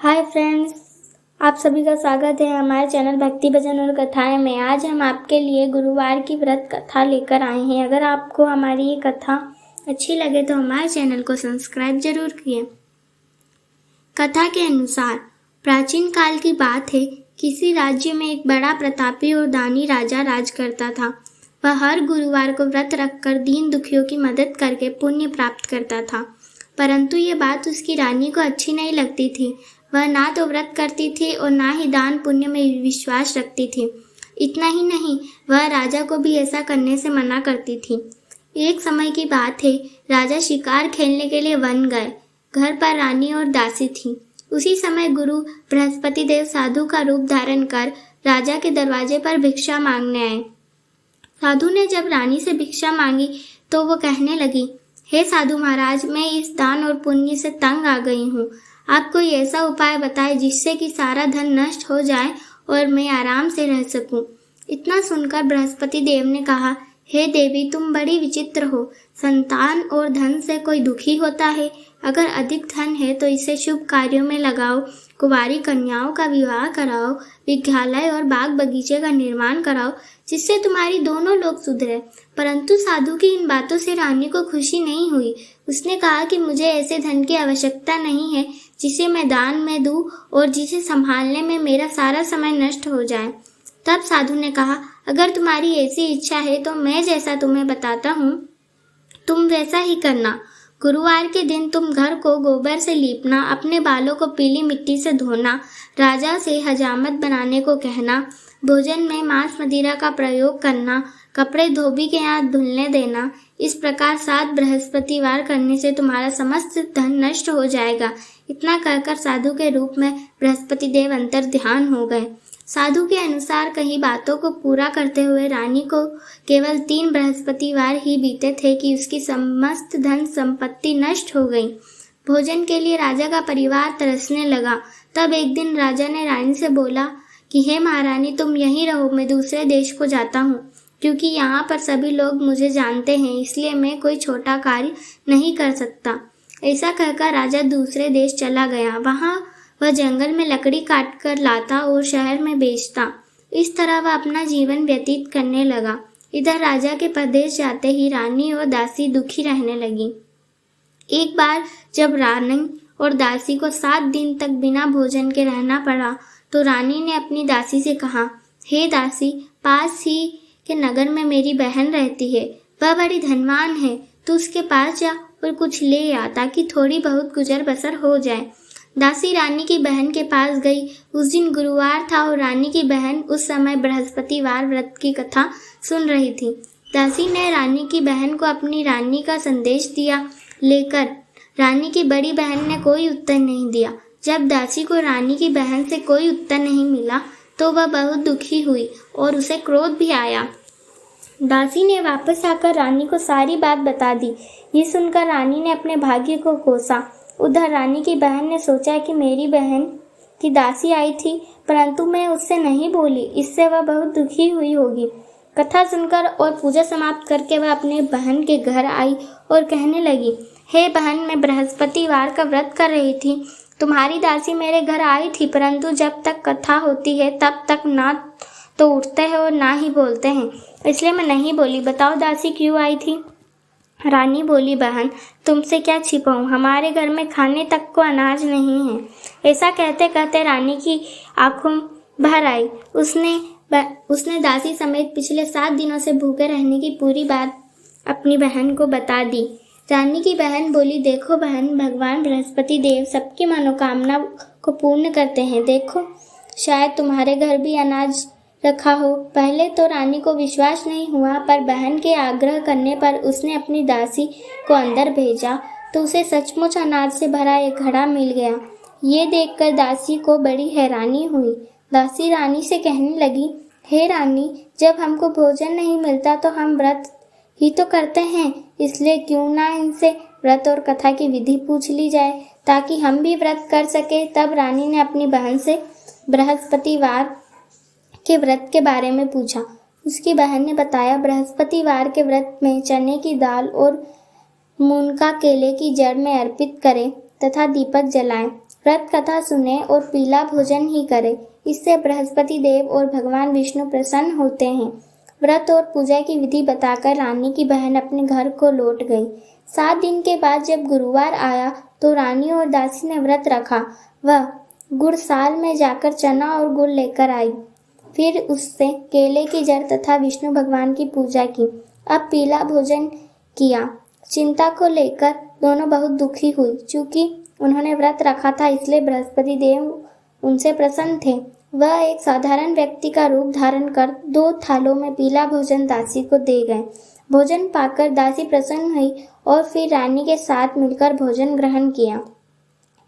Hi friends, आप सभी का स्वागत है हमारे चैनल भक्ति भजन और कथाएं में। आज हम आपके लिए गुरुवार की व्रत कथा लेकर आए हैं। अगर आपको हमारी ये कथा अच्छी लगे तो हमारे चैनल को सब्सक्राइब जरूर कीजिए। कथा के अनुसार प्राचीन काल की बात है। किसी राज्य में एक बड़ा प्रतापी और दानी राजा राज करता था। वह हर गुरुवार को व्रत रखकर दीन दुखियों की मदद करके पुण्य प्राप्त करता था। परंतु ये बात उसकी रानी को अच्छी नहीं लगती थी। वह ना तो व्रत करती थी और ना ही दान पुण्य में विश्वास रखती थी। इतना ही नहीं, वह राजा को भी ऐसा करने से मना करती थी। एक समय की बात है, राजा शिकार खेलने के लिए वन गए। घर पर रानी और दासी थी। उसी समय गुरु बृहस्पति देव साधु का रूप धारण कर राजा के दरवाजे पर भिक्षा मांगने आए। साधु ने जब रानी से भिक्षा मांगी तो वो कहने लगी, हे साधु महाराज, मैं इस दान और पुण्य से तंग आ गई हूँ। आप कोई ऐसा उपाय बताएं जिससे कि सारा धन नष्ट हो जाए और मैं आराम से रह सकूं। इतना सुनकर बृहस्पति देव ने कहा, हे देवी, तुम बड़ी विचित्र हो। संतान और धन से कोई दुखी होता है? अगर अधिक धन है तो इसे शुभ कार्यों में लगाओ, कुंवारी कन्याओं का विवाह कराओ, विद्यालय और बाग बगीचे का निर्माण कराओ, जिससे तुम्हारी दोनों लोग सुधरे। परंतु साधु की इन बातों से रानी को खुशी नहीं हुई। उसने कहा कि मुझे ऐसे धन की आवश्यकता नहीं है जिसे मैं दान में दूं और जिसे संभालने में मेरा सारा समय नष्ट हो जाए। तब साधु ने कहा, अगर तुम्हारी ऐसी इच्छा है तो मैं जैसा तुम्हें बताता हूँ तुम वैसा ही करना। गुरुवार के दिन तुम घर को गोबर से लीपना, अपने बालों को पीली मिट्टी से धोना, राजा से हजामत बनाने को कहना, भोजन में मांस मदिरा का प्रयोग करना, कपड़े धोबी के यहाँ धुलने देना। इस प्रकार 7 बृहस्पतिवार करने से तुम्हारा समस्त धन नष्ट हो जाएगा। इतना कहकर साधु के रूप में बृहस्पति देव अंतर ध्यान हो गए। साधु के अनुसार कई बातों को पूरा करते हुए रानी को केवल 3 बृहस्पतिवार ही बीते थे कि उसकी समस्त धन संपत्ति नष्ट हो गई। भोजन के लिए राजा का परिवार तरसने लगा। तब एक दिन राजा ने रानी से बोला कि हे महारानी, तुम यहीं रहो, मैं दूसरे देश को जाता हूँ, क्योंकि यहाँ पर सभी लोग मुझे जानते हैं, इसलिए मैं कोई छोटा कार्य नहीं कर सकता। ऐसा कहकर राजा दूसरे देश चला गया। वहाँ वह जंगल में लकड़ी काट कर लाता और शहर में बेचता। इस तरह वह अपना जीवन व्यतीत करने लगा। इधर राजा के प्रदेश जाते ही रानी और दासी दुखी रहने लगी। एक बार जब रानी और दासी को 7 दिन तक बिना भोजन के रहना पड़ा तो रानी ने अपनी दासी से कहा, हे दासी, पास ही के नगर में मेरी बहन रहती है। वह बड़ी धनवान है। तू उसके पास जा और कुछ ले आ ताकि थोड़ी बहुत गुजर बसर हो जाए। दासी रानी की बहन के पास गई। उस दिन गुरुवार था और रानी की बहन उस समय बृहस्पतिवार व्रत की कथा सुन रही थी। दासी ने रानी की बहन को अपनी रानी का संदेश दिया लेकर रानी की बड़ी बहन ने कोई उत्तर नहीं दिया। जब दासी को रानी की बहन से कोई उत्तर नहीं मिला तो वह बहुत दुखी हुई और उसे क्रोध भी आया। दासी ने वापस आकर रानी को सारी बात बता दी। ये सुनकर रानी ने अपने भाग्य को कोसा। उधर रानी की बहन ने सोचा कि मेरी बहन की दासी आई थी, परंतु मैं उससे नहीं बोली, इससे वह बहुत दुखी हुई होगी। कथा सुनकर और पूजा समाप्त करके वह अपने बहन के घर आई और कहने लगी, हे बहन, मैं बृहस्पतिवार का व्रत कर रही थी। तुम्हारी दासी मेरे घर आई थी, परंतु जब तक कथा होती है तब तक ना तो उठते हैं और ना ही बोलते हैं, इसलिए मैं नहीं बोली। बताओ दासी क्यों आई थी? रानी बोली, बहन, तुमसे क्या छिपाऊं, हमारे घर में खाने तक को अनाज नहीं है। ऐसा कहते कहते रानी की आंखों भर आई। उसने दासी समेत पिछले 7 दिनों से भूखे रहने की पूरी बात अपनी बहन को बता दी। रानी की बहन बोली, देखो बहन, भगवान बृहस्पति देव सबकी मनोकामना को पूर्ण करते हैं। देखो, शायद तुम्हारे घर भी अनाज रखा हो। पहले तो रानी को विश्वास नहीं हुआ, पर बहन के आग्रह करने पर उसने अपनी दासी को अंदर भेजा तो उसे सचमुच अनाज से भरा एक घड़ा मिल गया। ये देखकर दासी को बड़ी हैरानी हुई। दासी रानी से कहने लगी, हे रानी, जब हमको भोजन नहीं मिलता तो हम व्रत ही तो करते हैं, इसलिए क्यों ना इनसे व्रत और कथा की विधि पूछ ली जाए ताकि हम भी व्रत कर सके। तब रानी ने अपनी बहन से बृहस्पतिवार के व्रत के बारे में पूछा। उसकी बहन ने बताया, बृहस्पतिवार के व्रत में चने की दाल और मुनका केले की जड़ में अर्पित करें तथा दीपक जलाएं। व्रत कथा सुने और पीला भोजन ही करे। इससे बृहस्पति देव और भगवान विष्णु प्रसन्न होते हैं। व्रत और पूजा की विधि बताकर रानी की बहन अपने घर को लौट गई। 7 दिन के बाद जब गुरुवार आया तो रानी और दासी ने व्रत रखा। वह गुड़साल में जाकर चना और गुड़ लेकर आई। फिर उससे केले की जड़ तथा विष्णु भगवान की पूजा की। अब पीला भोजन किया। चिंता को लेकर दोनों बहुत दुखी हुई। चूंकि उन्होंने व्रत रखा था इसलिए बृहस्पति देव उनसे प्रसन्न थे। वह एक साधारण व्यक्ति का रूप धारण कर 2 थालों में पीला भोजन दासी को दे गए। भोजन पाकर दासी प्रसन्न हुई और फिर रानी के साथ मिलकर भोजन ग्रहण किया।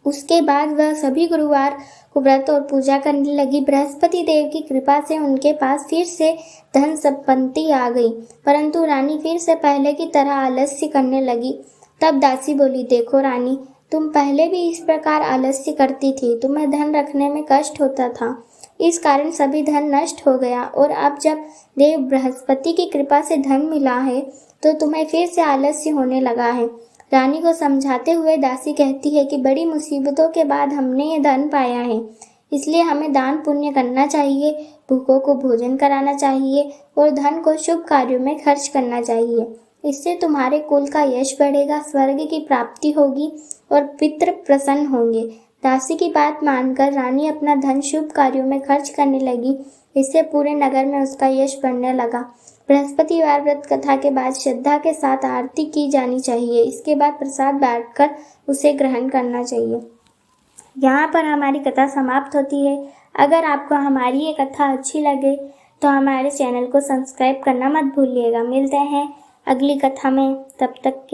उसके बाद वह सभी गुरुवार को व्रत और पूजा करने लगी। बृहस्पति देव की कृपा से उनके पास फिर से धन संपत्ति आ गई, परंतु रानी फिर से पहले की तरह आलस्य करने लगी। तब दासी बोली, देखो रानी, तुम पहले भी इस प्रकार आलस्य करती थी। तुम्हें धन रखने में कष्ट होता था, इस कारण सभी धन नष्ट हो गया, और अब जब देव बृहस्पति की कृपा से धन मिला है तो तुम्हें फिर से आलस्य होने लगा है। रानी को समझाते हुए दासी कहती है कि बड़ी मुसीबतों के बाद हमने ये धन पाया है, इसलिए हमें दान पुण्य करना चाहिए, भूखों को भोजन कराना चाहिए और धन को शुभ कार्यों में खर्च करना चाहिए। इससे तुम्हारे कुल का यश बढ़ेगा, स्वर्ग की प्राप्ति होगी और पितृ प्रसन्न होंगे। दासी की बात मानकर रानी अपना धन शुभ कार्यों में खर्च करने लगी। इससे पूरे नगर में उसका यश बढ़ने लगा। बृहस्पतिवार व्रत कथा के बाद श्रद्धा के साथ आरती की जानी चाहिए। इसके बाद प्रसाद बांटकर उसे ग्रहण करना चाहिए। यहाँ पर हमारी कथा समाप्त होती है। अगर आपको हमारी ये कथा अच्छी लगे तो हमारे चैनल को सब्सक्राइब करना मत भूलिएगा। मिलते हैं अगली कथा में, तब तक के